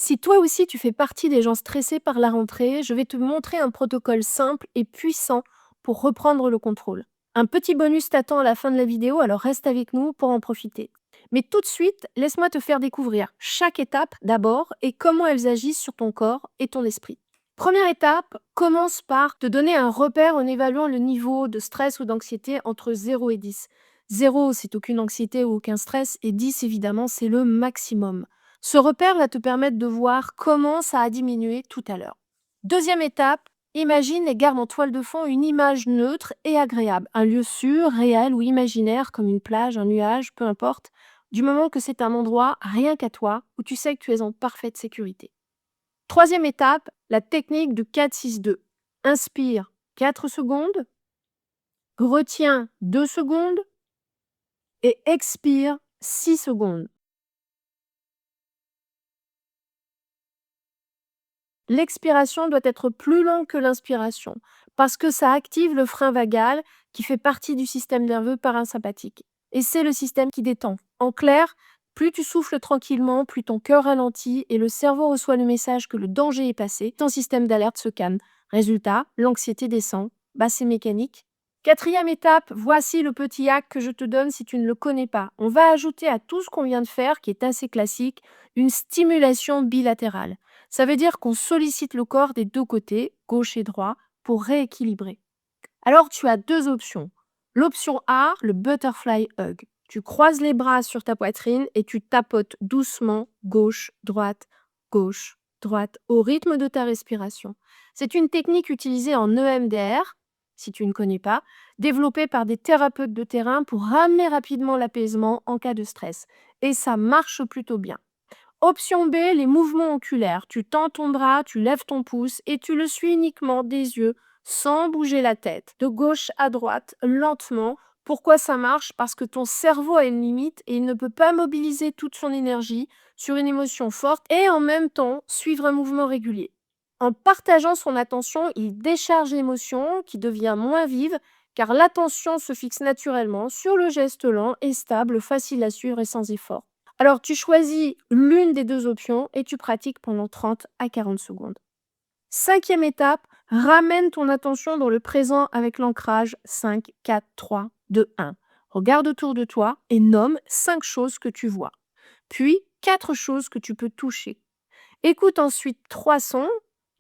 Si toi aussi tu fais partie des gens stressés par la rentrée, je vais te montrer un protocole simple et puissant pour reprendre le contrôle. Un petit bonus t'attend à la fin de la vidéo, alors reste avec nous pour en profiter. Mais tout de suite, laisse-moi te faire découvrir chaque étape d'abord et comment elles agissent sur ton corps et ton esprit. Première étape, commence par te donner un repère en évaluant le niveau de stress ou d'anxiété entre 0 et 10. 0, c'est aucune anxiété ou aucun stress, et 10, évidemment, c'est le maximum. Ce repère va te permettre de voir comment ça a diminué tout à l'heure. Deuxième étape, imagine et garde en toile de fond une image neutre et agréable, un lieu sûr, réel ou imaginaire comme une plage, un nuage, peu importe, du moment que c'est un endroit rien qu'à toi où tu sais que tu es en parfaite sécurité. Troisième étape, la technique du 4-6-2. Inspire 4 secondes, retiens 2 secondes et expire 6 secondes. L'expiration doit être plus longue que l'inspiration parce que ça active le frein vagal qui fait partie du système nerveux parasympathique. Et c'est le système qui détend. En clair, plus tu souffles tranquillement, plus ton cœur ralentit et le cerveau reçoit le message que le danger est passé, ton système d'alerte se calme. Résultat, l'anxiété descend. Bah, c'est mécanique. Quatrième étape, voici le petit hack que je te donne si tu ne le connais pas. On va ajouter à tout ce qu'on vient de faire, qui est assez classique, une stimulation bilatérale. Ça veut dire qu'on sollicite le corps des deux côtés, gauche et droit, pour rééquilibrer. Alors tu as deux options. L'option A, le butterfly hug. Tu croises les bras sur ta poitrine et tu tapotes doucement gauche, droite, au rythme de ta respiration. C'est une technique utilisée en EMDR, si tu ne connais pas, développée par des thérapeutes de terrain pour ramener rapidement l'apaisement en cas de stress. Et ça marche plutôt bien. Option B, les mouvements oculaires. Tu tends ton bras, tu lèves ton pouce et tu le suis uniquement des yeux sans bouger la tête, de gauche à droite, lentement. Pourquoi ça marche? Parce que ton cerveau a une limite et il ne peut pas mobiliser toute son énergie sur une émotion forte et en même temps suivre un mouvement régulier. En partageant son attention, il décharge l'émotion qui devient moins vive car l'attention se fixe naturellement sur le geste lent et stable, facile à suivre et sans effort. Alors, tu choisis l'une des deux options et tu pratiques pendant 30 à 40 secondes. Cinquième étape, ramène ton attention dans le présent avec l'ancrage 5, 4, 3, 2, 1. Regarde autour de toi et nomme 5 choses que tu vois. Puis 4 choses que tu peux toucher. Écoute ensuite 3 sons,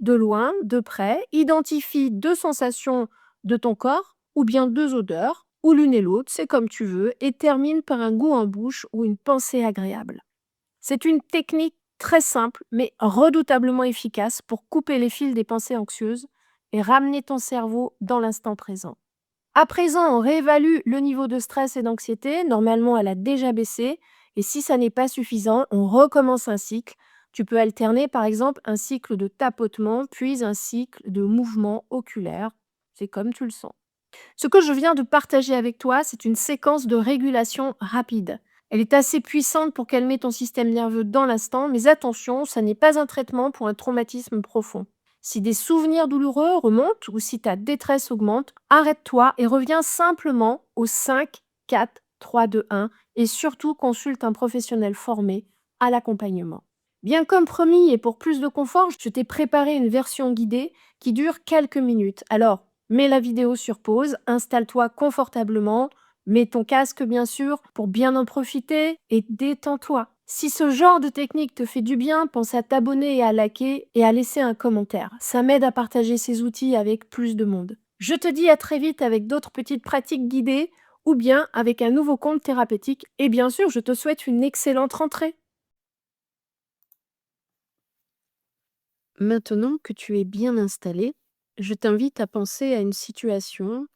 de loin, de près. Identifie 2 sensations de ton corps ou bien 2 odeurs, ou l'une et l'autre, c'est comme tu veux, et termine par un goût en bouche ou une pensée agréable. C'est une technique très simple mais redoutablement efficace pour couper les fils des pensées anxieuses et ramener ton cerveau dans l'instant présent. À présent, on réévalue le niveau de stress et d'anxiété. Normalement, elle a déjà baissé. Et si ça n'est pas suffisant, on recommence un cycle. Tu peux alterner par exemple un cycle de tapotement, puis un cycle de mouvement oculaire. C'est comme tu le sens. Ce que je viens de partager avec toi, c'est une séquence de régulation rapide. Elle est assez puissante pour calmer ton système nerveux dans l'instant, mais attention, ça n'est pas un traitement pour un traumatisme profond. Si des souvenirs douloureux remontent ou si ta détresse augmente, arrête-toi et reviens simplement au 5, 4, 3, 2, 1 et surtout consulte un professionnel formé à l'accompagnement. Bien comme promis et pour plus de confort, je t'ai préparé une version guidée qui dure quelques minutes. Alors, mets la vidéo sur pause, installe-toi confortablement, mets ton casque bien sûr pour bien en profiter et détends-toi. Si ce genre de technique te fait du bien, pense à t'abonner et à liker et à laisser un commentaire. Ça m'aide à partager ces outils avec plus de monde. Je te dis à très vite avec d'autres petites pratiques guidées ou bien avec un nouveau compte thérapeutique et bien sûr, je te souhaite une excellente rentrée. Maintenant que tu es bien installé, je t'invite à penser à une situation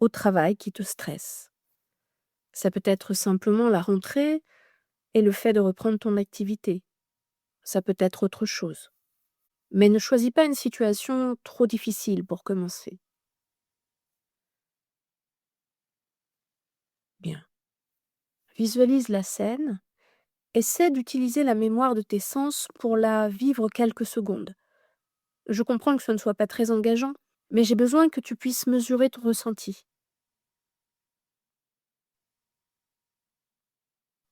au travail qui te stresse. Ça peut être simplement la rentrée et le fait de reprendre ton activité. Ça peut être autre chose. Mais ne choisis pas une situation trop difficile pour commencer. Bien. Visualise la scène. Essaie d'utiliser la mémoire de tes sens pour la vivre quelques secondes. Je comprends que ce ne soit pas très engageant, mais j'ai besoin que tu puisses mesurer ton ressenti.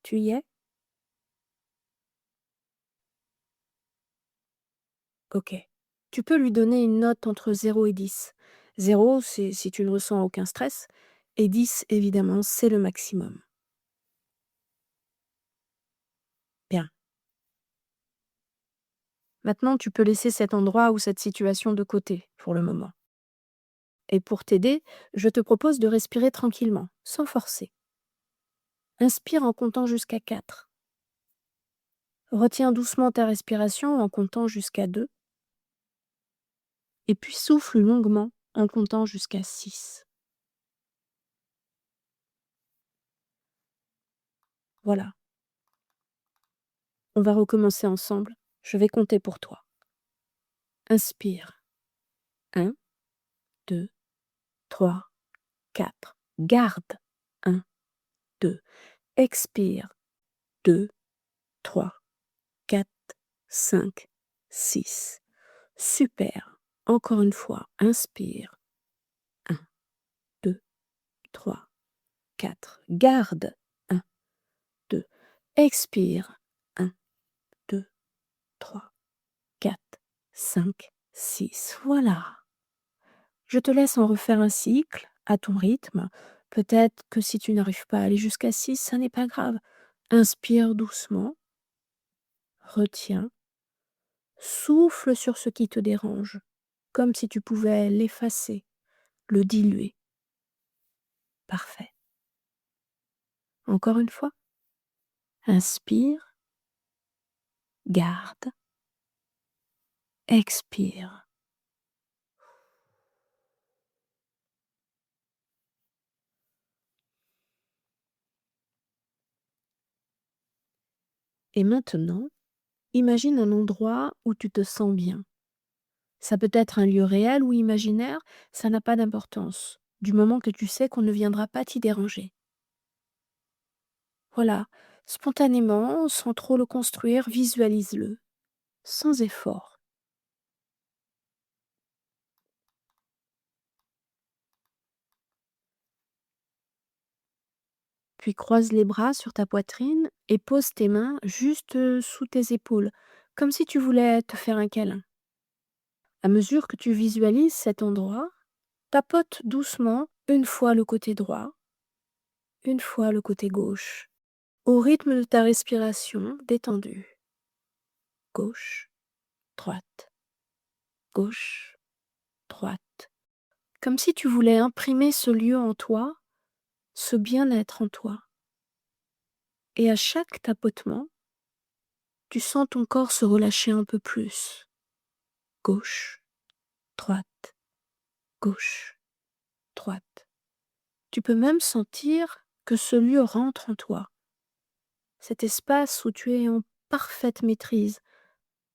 Tu y es? Ok. Tu peux lui donner une note entre 0 et 10. 0, c'est si tu ne ressens aucun stress, et 10, évidemment, c'est le maximum. Bien. Maintenant, tu peux laisser cet endroit ou cette situation de côté pour le moment. Et pour t'aider, je te propose de respirer tranquillement, sans forcer. Inspire en comptant jusqu'à 4. Retiens doucement ta respiration en comptant jusqu'à 2. Et puis souffle longuement en comptant jusqu'à 6. Voilà. On va recommencer ensemble. Je vais compter pour toi. Inspire. 1, 2, 3, 4. Garde. 1, 2. Expire. 2, 3, 4, 5, 6. Super. Encore une fois. Inspire. 1, 2, 3, 4. Garde. 1, 2. Expire. 1, 2, 3, 4, 5, 6. Voilà. Je te laisse en refaire un cycle à ton rythme. Peut-être que si tu n'arrives pas à aller jusqu'à 6, ça n'est pas grave. Inspire doucement, retiens, souffle sur ce qui te dérange, comme si tu pouvais l'effacer, le diluer. Parfait. Encore une fois. Inspire, garde, expire. Et maintenant, imagine un endroit où tu te sens bien. Ça peut être un lieu réel ou imaginaire, ça n'a pas d'importance, du moment que tu sais qu'on ne viendra pas t'y déranger. Voilà, spontanément, sans trop le construire, visualise-le, sans effort. Puis croise les bras sur ta poitrine et pose tes mains juste sous tes épaules, comme si tu voulais te faire un câlin. À mesure que tu visualises cet endroit, tapote doucement une fois le côté droit, une fois le côté gauche, au rythme de ta respiration détendue. Gauche, droite, gauche, droite. Comme si tu voulais imprimer ce lieu en toi, ce bien-être en toi. Et à chaque tapotement, tu sens ton corps se relâcher un peu plus. Gauche, droite, gauche, droite. Tu peux même sentir que ce lieu rentre en toi. Cet espace où tu es en parfaite maîtrise,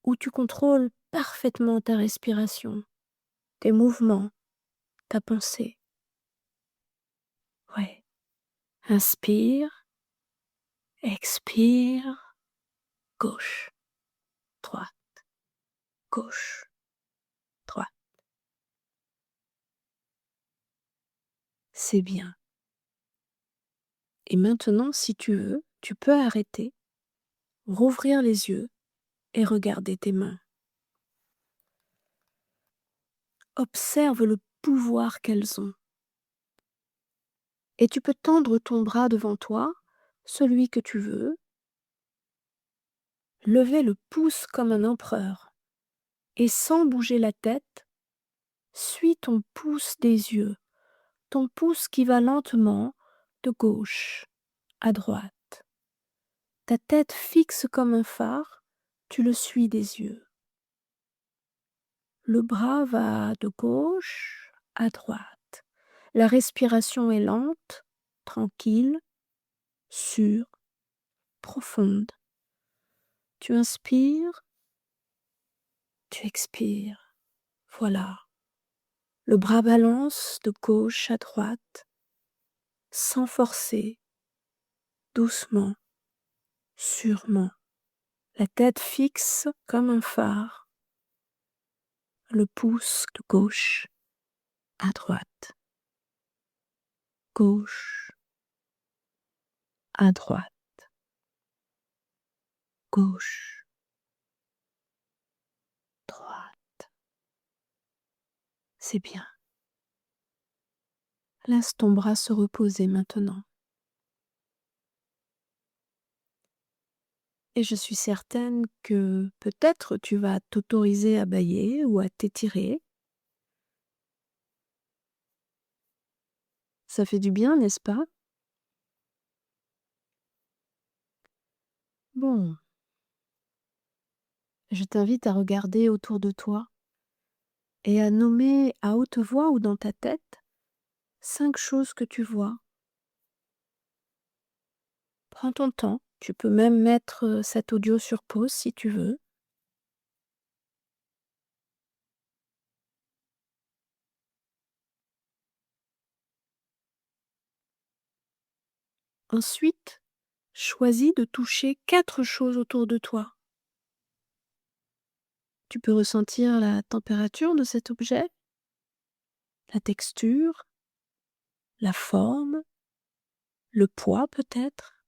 où tu contrôles parfaitement ta respiration, tes mouvements, ta pensée. Ouais. Inspire, expire, gauche, droite, gauche, droite. C'est bien. Et maintenant, si tu veux, tu peux arrêter, rouvrir les yeux et regarder tes mains. Observe le pouvoir qu'elles ont. Et tu peux tendre ton bras devant toi, celui que tu veux, lever le pouce comme un empereur, et sans bouger la tête, suis ton pouce des yeux, ton pouce qui va lentement de gauche à droite. Ta tête fixe comme un phare, tu le suis des yeux. Le bras va de gauche à droite. La respiration est lente, tranquille, sûre, profonde. Tu inspires, tu expires. Voilà. Le bras balance de gauche à droite, sans forcer, doucement, sûrement. La tête fixe comme un phare. Le pouce de gauche à droite. Gauche à droite. Gauche, droite. C'est bien. Laisse ton bras se reposer maintenant. Et je suis certaine que peut-être tu vas t'autoriser à bâiller ou à t'étirer. Ça fait du bien, n'est-ce pas? Bon, je t'invite à regarder autour de toi et à nommer à haute voix ou dans ta tête 5 choses que tu vois. Prends ton temps. Tu peux même mettre cet audio sur pause si tu veux. Ensuite, choisis de toucher 4 choses autour de toi. Tu peux ressentir la température de cet objet, la texture, la forme, le poids peut-être.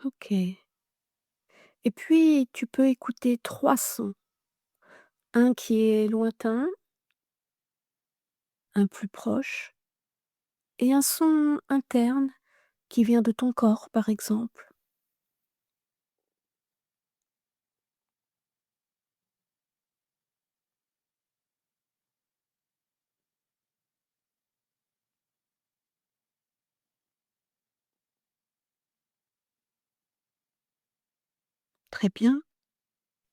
Ok. Et puis, tu peux écouter 3 sons. Un qui est lointain, un plus proche, et un son interne qui vient de ton corps, par exemple. Très bien.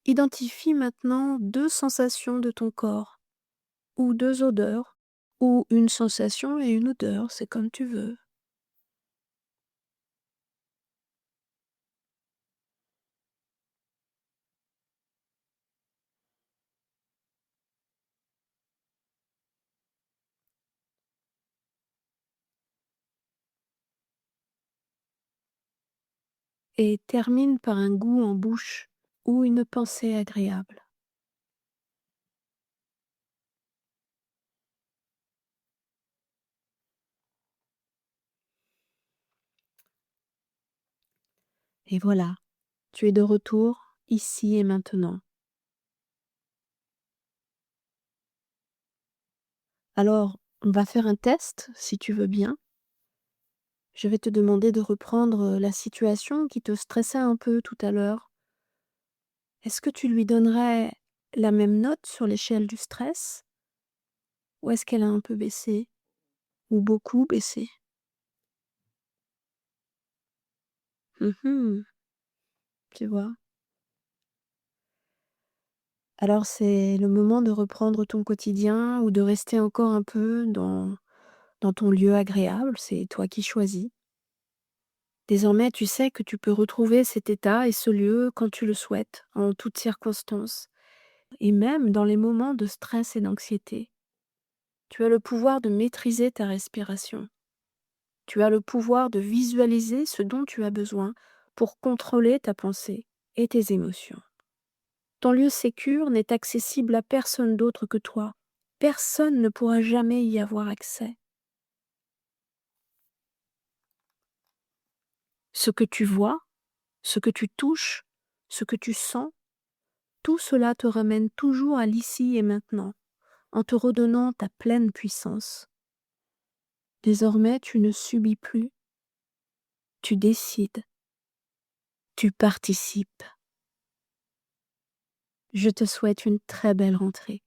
Identifie maintenant 2 sensations de ton corps, ou 2 odeurs, ou une sensation et une odeur, c'est comme tu veux. Et termine par un goût en bouche ou une pensée agréable. Et voilà, tu es de retour ici et maintenant. Alors, on va faire un test, si tu veux bien. Je vais te demander de reprendre la situation qui te stressait un peu tout à l'heure. Est-ce que tu lui donnerais la même note sur l'échelle du stress? Ou est-ce qu'elle a un peu baissé? Ou beaucoup baissé? Mmh. Tu vois? Alors c'est le moment de reprendre ton quotidien ou de rester encore un peu dans ton lieu agréable, c'est toi qui choisis. Désormais, tu sais que tu peux retrouver cet état et ce lieu quand tu le souhaites, en toutes circonstances, et même dans les moments de stress et d'anxiété. Tu as le pouvoir de maîtriser ta respiration. Tu as le pouvoir de visualiser ce dont tu as besoin pour contrôler ta pensée et tes émotions. Ton lieu sécure n'est accessible à personne d'autre que toi. Personne ne pourra jamais y avoir accès. Ce que tu vois, ce que tu touches, ce que tu sens, tout cela te ramène toujours à l'ici et maintenant, en te redonnant ta pleine puissance. Désormais, tu ne subis plus, tu décides, tu participes. Je te souhaite une très belle rentrée.